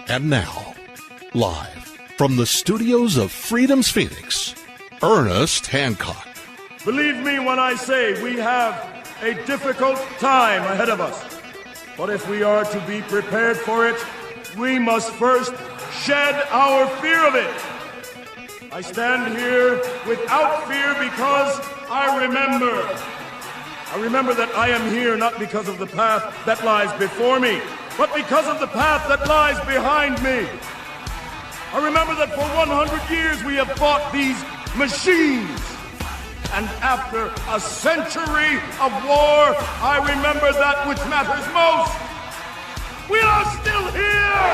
And now, live from the studios of Freedom's Phoenix, Ernest Hancock. Believe me when I say we have a difficult time ahead of us. But if we are to be prepared for it, we must first shed our fear of it. I stand here without fear because I remember that I am here not because of the path that lies before me, but because of the path that lies behind me. I remember that for 100 years we have fought these machines. And after a century of war, I remember that which matters most. We are still here!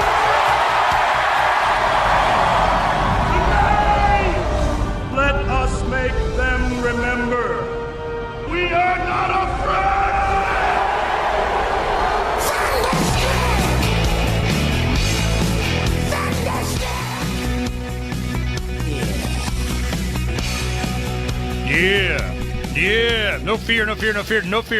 Today, let us make them remember. We are not afraid! Yeah. No fear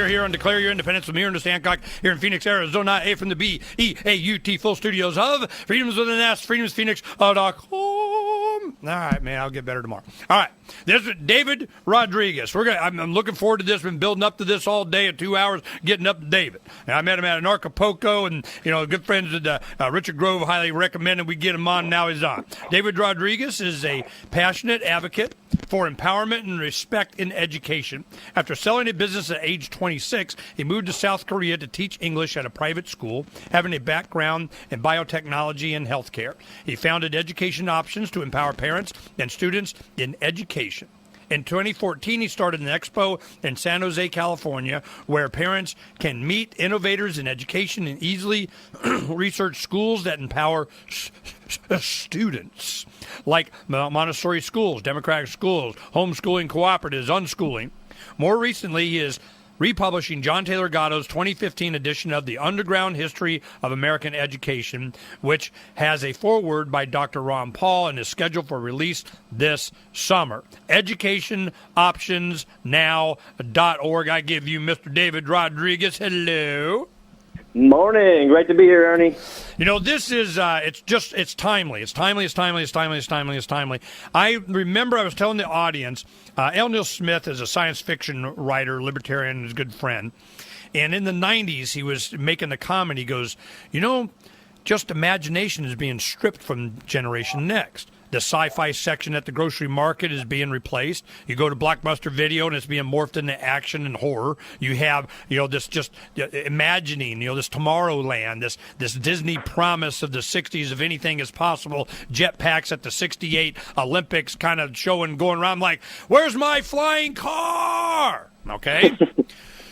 here on Declare Your Independence with me, Ernest Hancock, here in Phoenix, Arizona, A from the B-E-A-U-T, full studios of Freedoms with an S, freedomsphoenix.com. All right, man, I'll get better tomorrow. All right, this is David Rodriguez. I'm looking forward to this. Been building up to this all day at 2 hours, getting up to David. And I met him at Acapulco, and good friends with Richard Grove highly recommended we get him on. Now he's on. David Rodriguez is a passionate advocate for empowerment and respect in education. After selling a business at age 26, he moved to South Korea to teach English at a private school, having a background in biotechnology and healthcare. He founded Education Options to empower parents and students in education. In 2014, he started an expo in San Jose, California, where parents can meet innovators in education and easily research schools that empower students, like Montessori schools, democratic schools, homeschooling cooperatives, unschooling. More recently, he is republishing John Taylor Gatto's 2015 edition of The Underground History of American Education, which has a foreword by Dr. Ron Paul and is scheduled for release this summer. EducationOptionsNow.org. I give you Mr. David Rodriguez. Hello. Morning. Great to be here, Ernie. This is, it's timely. It's timely. I remember I was telling the audience, L. Neil Smith is a science fiction writer, libertarian, and a good friend. And in the 90s, he was making the comment, he goes, just imagination is being stripped from Generation Next. The sci-fi section at the grocery market is being replaced. You go to Blockbuster Video and it's being morphed into action and horror. You have, this just imagining, this Tomorrowland, this Disney promise of the 60s, if anything is possible, jetpacks at the 68 Olympics kind of showing, going around like, where's my flying car? Okay.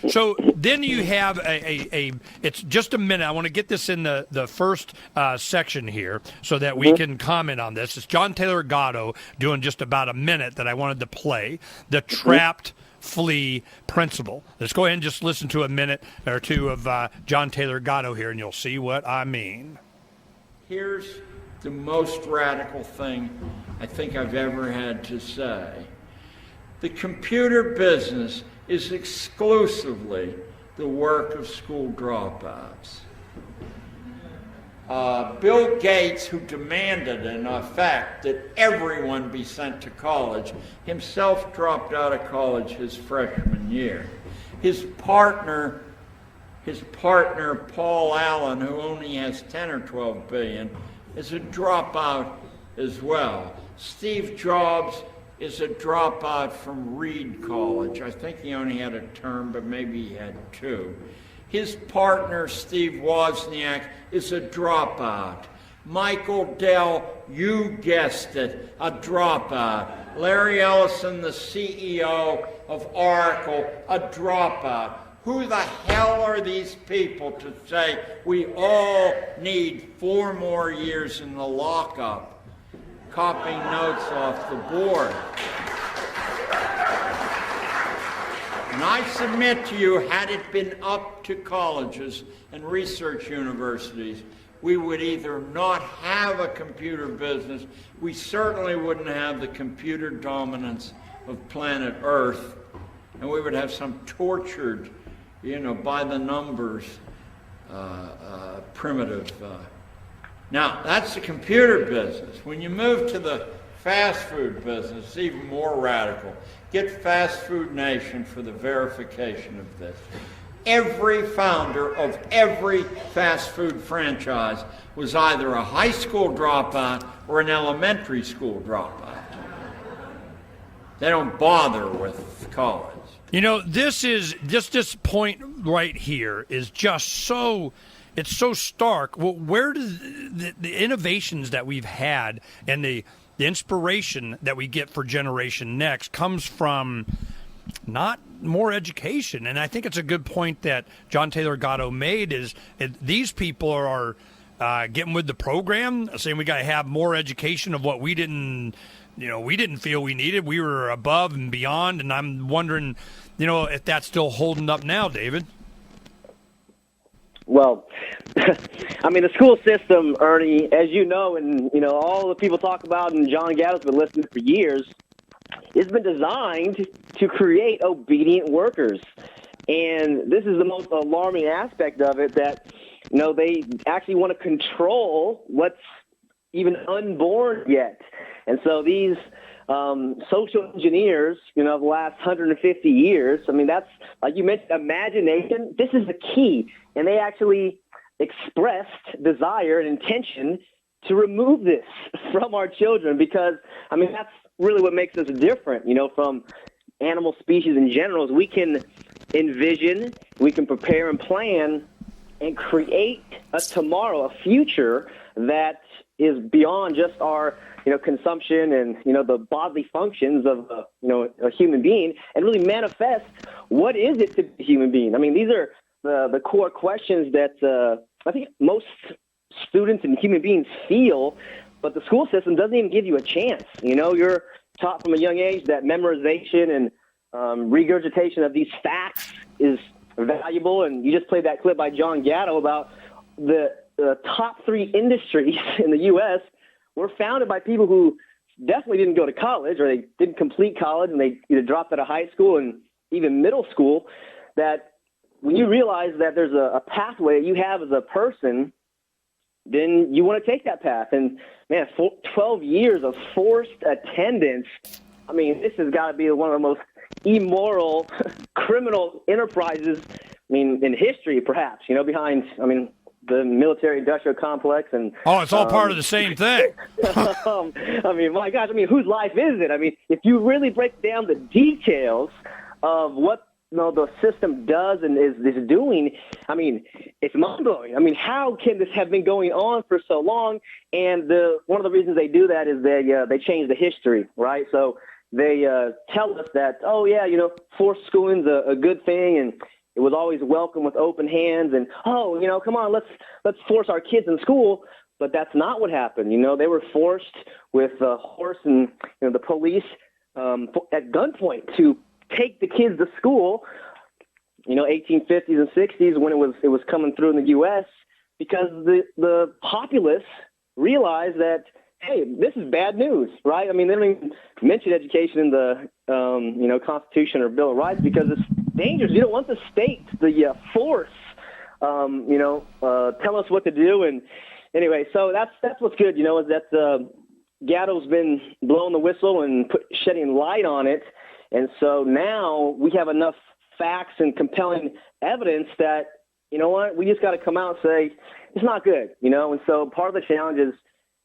So then you have it's just a minute. I want to get this in the first section here so that we can comment on this. It's John Taylor Gatto doing just about a minute that I wanted to play. The trapped flee principle. Let's go ahead and just listen to a minute or two of John Taylor Gatto here, and you'll see what I mean. Here's the most radical thing I think I've ever had to say. The computer business is exclusively the work of school dropouts. Bill Gates, who demanded in effect that everyone be sent to college, himself dropped out of college his freshman year. His partner Paul Allen, who only has 10 or 12 billion, is a dropout as well. Steve Jobs is a dropout from Reed College. I think he only had a term, but maybe he had two. His partner, Steve Wozniak, is a dropout. Michael Dell, you guessed it, a dropout. Larry Ellison, the CEO of Oracle, a dropout. Who the hell are these people to say we all need 4 more years in the lockup? Copying notes off the board. And I submit to you, had it been up to colleges and research universities, we would either not have a computer business, we certainly wouldn't have the computer dominance of planet Earth, and we would have some tortured, by the numbers, primitive Now, that's the computer business. When you move to the fast food business, it's even more radical. Get Fast Food Nation for the verification of this. Every founder of every fast food franchise was either a high school dropout or an elementary school dropout. They don't bother with college. You know, this point right here is just so, it's so stark. Well, where does the innovations that we've had and the inspiration that we get for Generation Next comes from not more education? And I think it's a good point that John Taylor Gatto made is these people are getting with the program, saying we got to have more education of what we didn't feel we needed. We were above and beyond, and I'm wondering, if that's still holding up now, David. Well, I mean, the school system, Ernie, as you know, and, all the people talk about, and John Gatto's been listening for years, it's been designed to create obedient workers. And this is the most alarming aspect of it, that, they actually want to control what's even unborn yet. And so these social engineers, the last 150 years, I mean, that's, like you mentioned, imagination. This is the key. And they actually expressed desire and intention to remove this from our children because, I mean, that's really what makes us different, from animal species in general, is we can envision, we can prepare and plan and create a tomorrow, a future that is beyond just our consumption and, the bodily functions of, a human being, and really manifest what is it to be a human being. I mean, these are the core questions that I think most students and human beings feel, but the school system doesn't even give you a chance. You're taught from a young age that memorization and regurgitation of these facts is valuable, and you just played that clip by John Gatto about the top 3 industries in the U.S. were founded by people who definitely didn't go to college, or they didn't complete college, and they either dropped out of high school and even middle school. That when you realize that there's a pathway you have as a person, then you want to take that path. And, man, 12 years of forced attendance, I mean, this has got to be one of the most immoral, criminal enterprises, in history, perhaps, behind, the military-industrial complex. And it's all part of the same thing. My gosh, whose life is it? If you really break down the details of what the system does and is doing, it's mind-blowing. How can this have been going on for so long? And one of the reasons they do that is they change the history, right? So they tell us that, forced schooling's a good thing, and it was always welcome with open hands, and come on, let's force our kids in school. But that's not what happened. They were forced with a horse and the police at gunpoint to take the kids to school. 1850s and 60s when it was coming through in the U.S. because the populace realized that, hey, this is bad news, right? They don't even mention education in the Constitution or Bill of Rights because it's dangerous. You don't want the state, the force, tell us what to do. And anyway, so that's what's good, is that Gatto's been blowing the whistle and shedding light on it. And so now we have enough facts and compelling evidence that, we just got to come out and say it's not good, And so part of the challenge is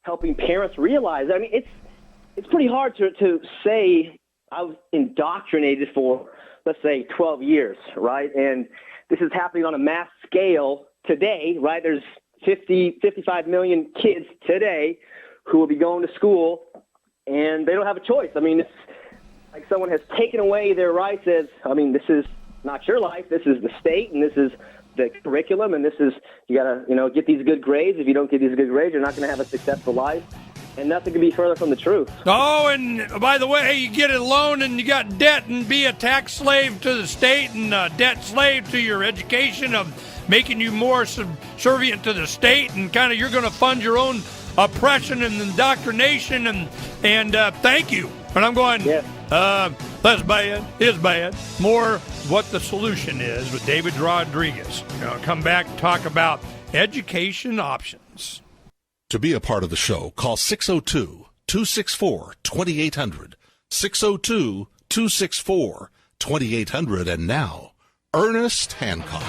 helping parents realize. It's pretty hard to say I was indoctrinated for, let's say, 12 years, right? And this is happening on a mass scale today, right? There's 55 million kids today who will be going to school, and they don't have a choice. It's like someone has taken away their rights as, this is not your life. This is the state, and this is the curriculum, and this is, you got to, get these good grades. If you don't get these good grades, you're not going to have a successful life. And nothing can be further from the truth. Oh, and by the way, you get a loan and you got debt and be a tax slave to the state and a debt slave to your education of making you more subservient to the state, and kind of you're going to fund your own oppression and indoctrination and thank you. And I'm going, that's bad, is bad. More what the solution is with David Rodriguez. Come back and talk about education options. To be a part of the show, call 602-264-2800, 602-264-2800, and now, Ernest Hancock.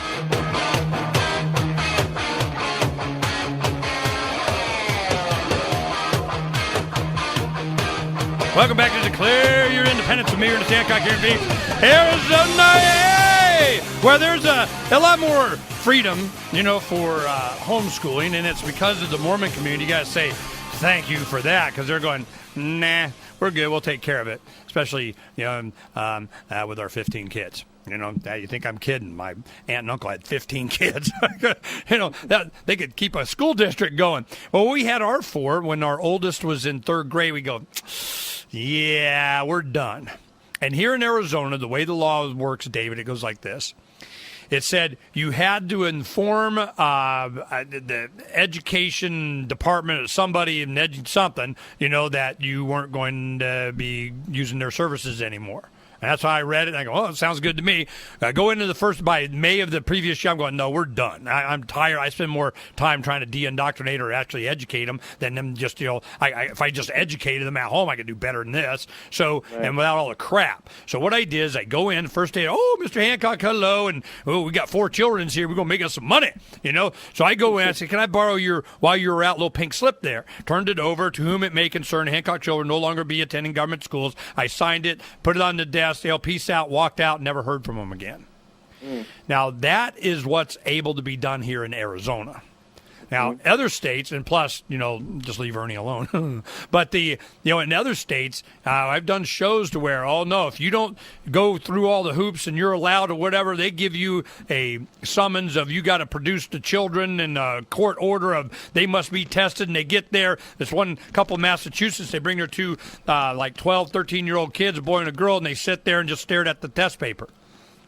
Welcome back to Declare Your Independence with me, Ernest Hancock, here in Phoenix, Arizona, yay! Where there's a lot more freedom, for homeschooling, and it's because of the Mormon community. You got to say thank you for that, because they're going, nah, we're good, we'll take care of it, especially, with our 15 kids. You think I'm kidding? My aunt and uncle had 15 kids. That they could keep a school district going. Well, we had our 4 when our oldest was in 3rd grade. We go, yeah, we're done. And here in Arizona, the way the law works, David, it goes like this. It said you had to inform the education department or somebody in something, that you weren't going to be using their services anymore. And that's how I read it. And I go, oh, it sounds good to me. I go into the first, by May of the previous year, I'm going, no, we're done. I'm tired. I spend more time trying to de-indoctrinate or actually educate them than them just, if I just educated them at home, I could do better than this. So, right. And without all the crap. So what I did is I go in, first day, oh, Mr. Hancock, hello. And, we got 4 children here. We're going to make us some money, So I go in, I say, can I borrow while you were out, little pink slip there? Turned it over, to whom it may concern, Hancock children no longer be attending government schools. I signed it, put it on the desk. They'll peace out, walked out, never heard from them again. Now, that is what's able to be done here in Arizona. Now, other states, and plus, just leave Ernie alone. But in other states, I've done shows to where, oh no, if you don't go through all the hoops and you're allowed or whatever, they give you a summons of you got to produce the children and a court order of they must be tested, and they get there. This one couple in Massachusetts, they bring their 2 like 12, 13-year-old kids, a boy and a girl, and they sit there and just stared at the test paper.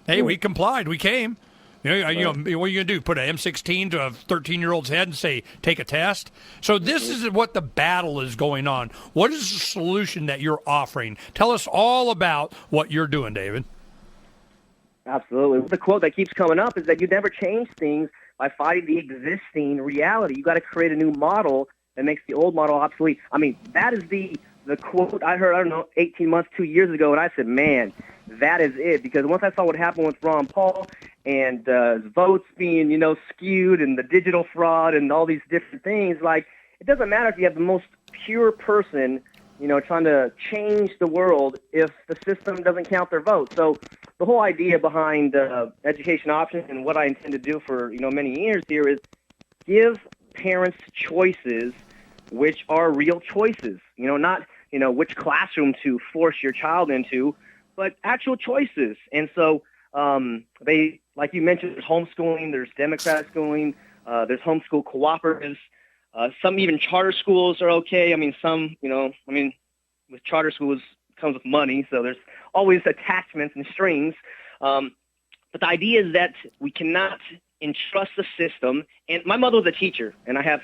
Hey, we complied. We came. What are you going to do? Put an M16 to a 13-year-old's head and say, take a test? So this is what the battle is going on. What is the solution that you're offering? Tell us all about what you're doing, David. Absolutely. The quote that keeps coming up is that you never change things by fighting the existing reality. You got to create a new model that makes the old model obsolete. I mean, that is the quote I heard, 18 months, 2 years ago, and I said, man, that is it. Because once I saw what happened with Ron Paul and his votes being, skewed and the digital fraud and all these different things, like, it doesn't matter if you have the most pure person, trying to change the world if the system doesn't count their vote. So the whole idea behind education options and what I intend to do for, many years here is give parents choices which are real choices, not, which classroom to force your child into, but actual choices. And so they, like you mentioned, there's homeschooling, there's Democrat schooling, there's homeschool cooperatives. Some even charter schools are okay. I mean, with charter schools comes with money, so there's always attachments and strings. But the idea is that we cannot entrust the system. And my mother was a teacher, and I have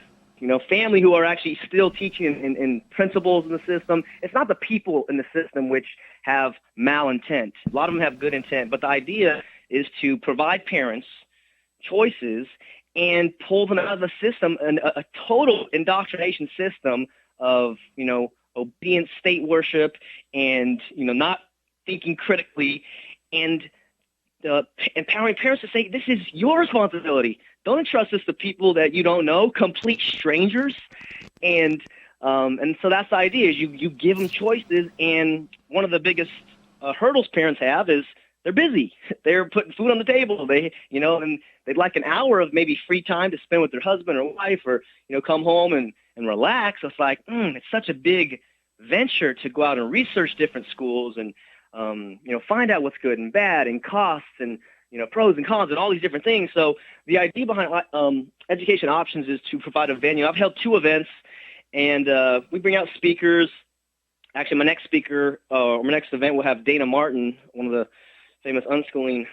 family who are actually still teaching in principles in the system. It's not the people in the system which have malintent. A lot of them have good intent, but the idea is to provide parents choices and pull them out of the system, and a total indoctrination system of, obedient state worship and, not thinking critically, and empowering parents to say, this is your responsibility. Don't entrust this to people that you don't know, complete strangers. And so that's the idea, is you give them choices. And one of the biggest hurdles parents have is they're busy. They're putting food on the table. And they'd like an hour of maybe free time to spend with their husband or wife, or, come home and relax. So it's like, it's such a big venture to go out and research different schools and, find out what's good and bad and costs and, pros and cons and all these different things. So the idea behind education options is to provide a venue. I've held 2 events, and we bring out speakers. Actually, my next event will have Dana Martin, one of the famous unschooling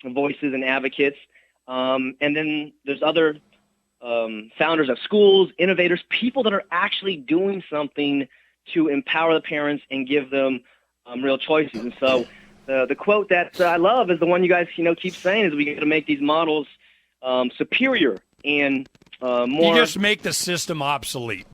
voices and advocates. And then there's other founders of schools, innovators, people that are actually doing something to empower the parents and give them real choices. And so the quote that I love is the one you guys, keep saying, is we got to make these models superior and You more. just make the system obsolete.